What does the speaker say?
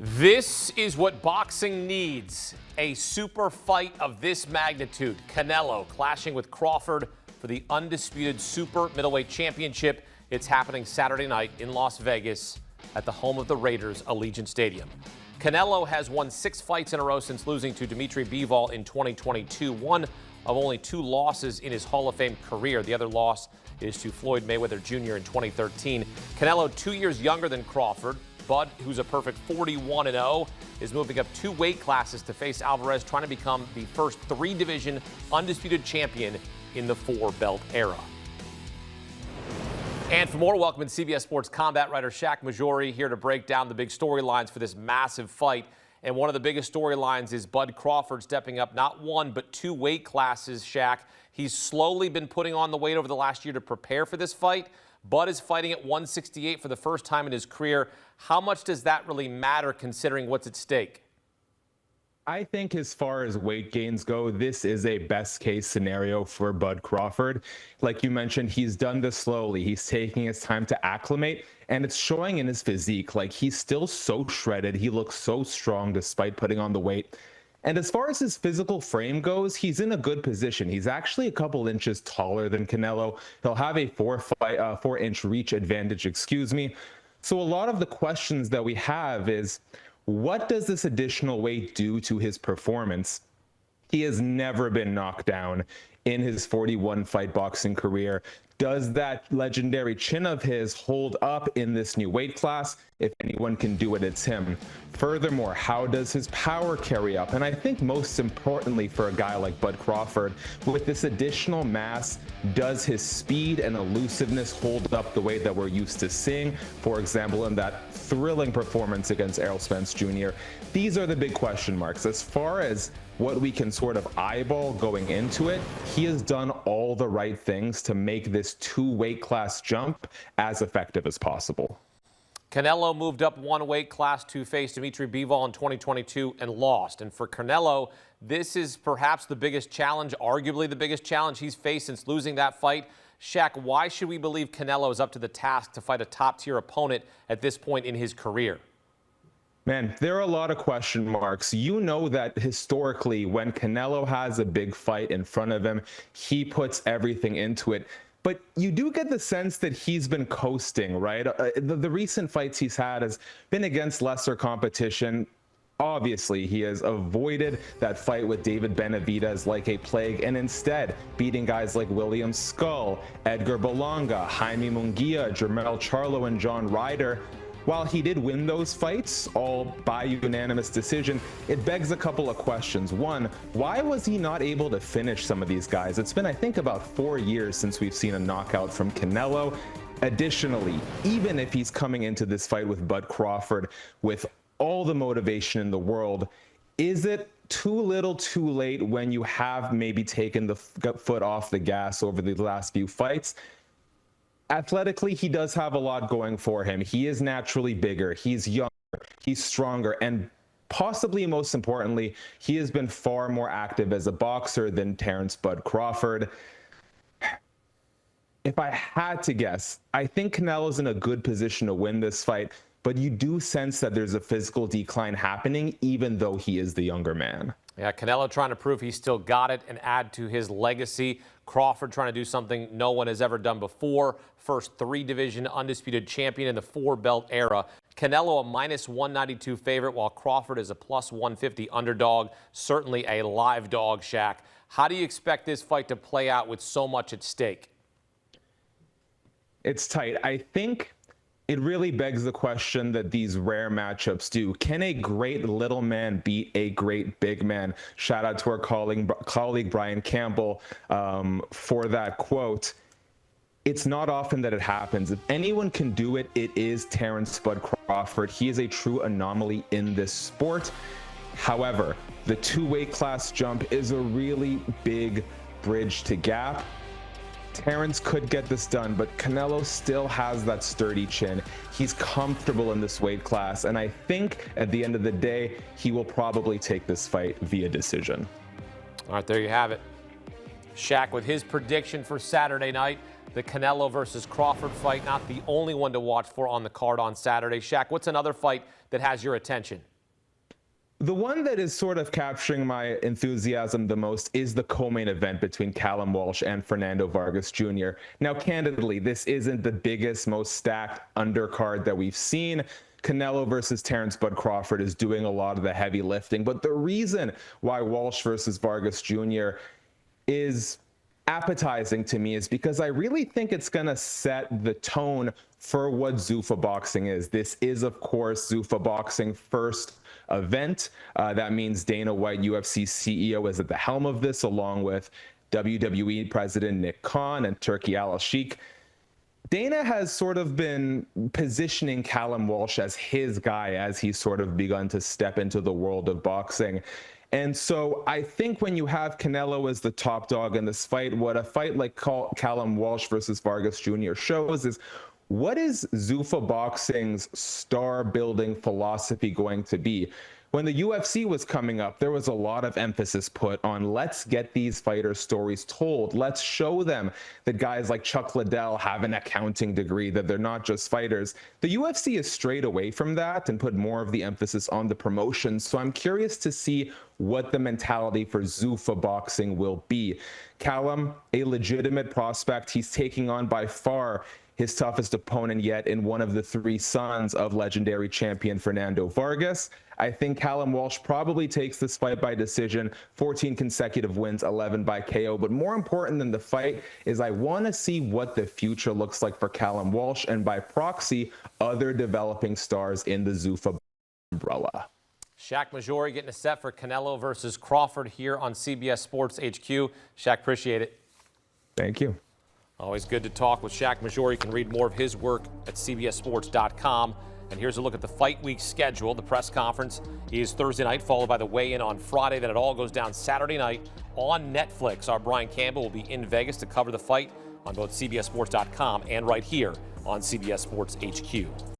This is what boxing needs. A super fight of this magnitude. Canelo clashing with Crawford for the undisputed super middleweight championship. It's happening Saturday night in Las Vegas at the home of the Raiders, Allegiant Stadium. Canelo has won 6 fights in a row since losing to Dimitri Bivol in 2022. One of only 2 losses in his Hall of Fame career. The other loss is to Floyd Mayweather Jr. in 2013. Canelo, 2 years younger than Crawford. Bud, who's a perfect 41-0, is moving up 2 weight classes to face Alvarez, trying to become the first 3-division undisputed champion in the 4-belt era. And for more, welcome in CBS Sports combat writer Shakiel Mahjouri here to break down the big storylines for this massive fight. And one of the biggest storylines is Bud Crawford stepping up not 1 but 2 weight classes, Shaq. He's slowly been putting on the weight over the last year to prepare for this fight. Bud is fighting at 168 for the first time in his career. How much does that really matter considering what's at stake? I think as far as weight gains go, this is a best case scenario for Bud Crawford. Like you mentioned, he's done this slowly. He's taking his time to acclimate, and it's showing in his physique. Like, he's still so shredded. He looks so strong despite putting on the weight. And as far as his physical frame goes, he's in a good position. He's actually a couple inches taller than Canelo. He'll have a 4-inch reach advantage, So a lot of the questions that we have is, what does this additional weight do to his performance? He has never been knocked down in his 41-fight boxing career. Does that legendary chin of his hold up in this new weight class? If anyone can do it, it's him. Furthermore, how does his power carry up? And I think most importantly for a guy like Bud Crawford, with this additional mass, does his speed and elusiveness hold up the way that we're used to seeing? For example, in that thrilling performance against Errol Spence Jr. These are the big question marks. As far as what we can sort of eyeball going into it, he has done all the right things to make this 2-weight class jump as effective as possible. Canelo moved up 1 weight class to face Dimitri Bivol in 2022 and lost. And for Canelo, this is perhaps the biggest challenge, arguably the biggest challenge he's faced since losing that fight. Shaq, why should we believe Canelo is up to the task to fight a top-tier opponent at this point in his career? Man, there are a lot of question marks. You know that historically, when Canelo has a big fight in front of him, he puts everything into it. But you do get the sense that he's been coasting, right? The recent fights he's had has been against lesser competition. Obviously, he has avoided that fight with David Benavidez like a plague, and instead beating guys like William Skull, Edgar Berlanga, Jaime Munguia, Jermell Charlo, and John Ryder. While he did win those fights, all by unanimous decision, it begs a couple of questions. One, why was he not able to finish some of these guys? It's been, I think, about 4 years since we've seen a knockout from Canelo. Additionally, even if he's coming into this fight with Bud Crawford with all the motivation in the world, is it too little too late when you have maybe taken the foot off the gas over the last few fights? Athletically, he does have a lot going for him. He is naturally bigger, he's younger, he's stronger, and possibly most importantly, he has been far more active as a boxer than Terence Bud Crawford. If I had to guess, I think Canelo's in a good position to win this fight, but you do sense that there's a physical decline happening, even though he is the younger man. Yeah, Canelo trying to prove he's still got it and add to his legacy. Crawford trying to do something no one has ever done before. First 3-division undisputed champion in the 4-belt era. Canelo a -192 favorite, while Crawford is a +150 underdog. Certainly a live dog, Shaq. How do you expect this fight to play out with so much at stake? It's tight. I think it really begs the question that these rare matchups do. Can a great little man beat a great big man? Shout out to our colleague Brian Campbell for that quote. It's not often that it happens. If anyone can do it, it is Terence Bud Crawford. He is a true anomaly in this sport. However, the 2-weight class jump is a really big bridge to gap. Terence could get this done, but Canelo still has that sturdy chin. He's comfortable in this weight class, and I think at the end of the day, he will probably take this fight via decision. All right, there you have it. Shaq with his prediction for Saturday night. the Canelo versus Crawford fight, not the only one to watch for on the card on Saturday. Shaq, what's another fight that has your attention? The one that is sort of capturing my enthusiasm the most is the co-main event between Callum Walsh and Fernando Vargas Jr. Now, candidly, this isn't the biggest, most stacked undercard that we've seen. Canelo versus Terence Bud Crawford is doing a lot of the heavy lifting, but the reason why Walsh versus Vargas Jr. is appetizing to me is because I really think it's going to set the tone for what Zuffa boxing is. This is, of course, Zuffa boxing first event. That means Dana White, UFC CEO, is at the helm of this, along with WWE President Nick Khan and Turki Al-Sheikh. Dana has sort of been positioning Callum Walsh as his guy as he's sort of begun to step into the world of boxing. And so I think when you have Canelo as the top dog in this fight, what a fight like Callum Walsh versus Vargas Jr. shows is, what is Zuffa boxing's star building philosophy going to be? When the UFC was coming up, there was a lot of emphasis put on, let's get these fighters' stories told. Let's show them that guys like Chuck Liddell have an accounting degree, that they're not just fighters. The UFC has strayed away from that and put more of the emphasis on the promotion. So I'm curious to see what the mentality for Zuffa boxing will be. Callum, a legitimate prospect. He's taking on by far his toughest opponent yet in one of the three sons of legendary champion Fernando Vargas. I think Callum Walsh probably takes this fight by decision, 14 consecutive wins, 11 by KO. But more important than the fight is I want to see what the future looks like for Callum Walsh and, by proxy, other developing stars in the Zuffa umbrella. Shakiel Mahjouri getting a set for Canelo versus Crawford here on CBS Sports HQ. Shaq, appreciate it. Thank you. Always good to talk with Shakiel Mahjouri. You can read more of his work at cbssports.com. And here's a look at the fight week schedule. The press conference is Thursday night, followed by the weigh-in on Friday. Then it all goes down Saturday night on Netflix. Our Brian Campbell will be in Vegas to cover the fight on both cbssports.com and right here on CBS Sports HQ.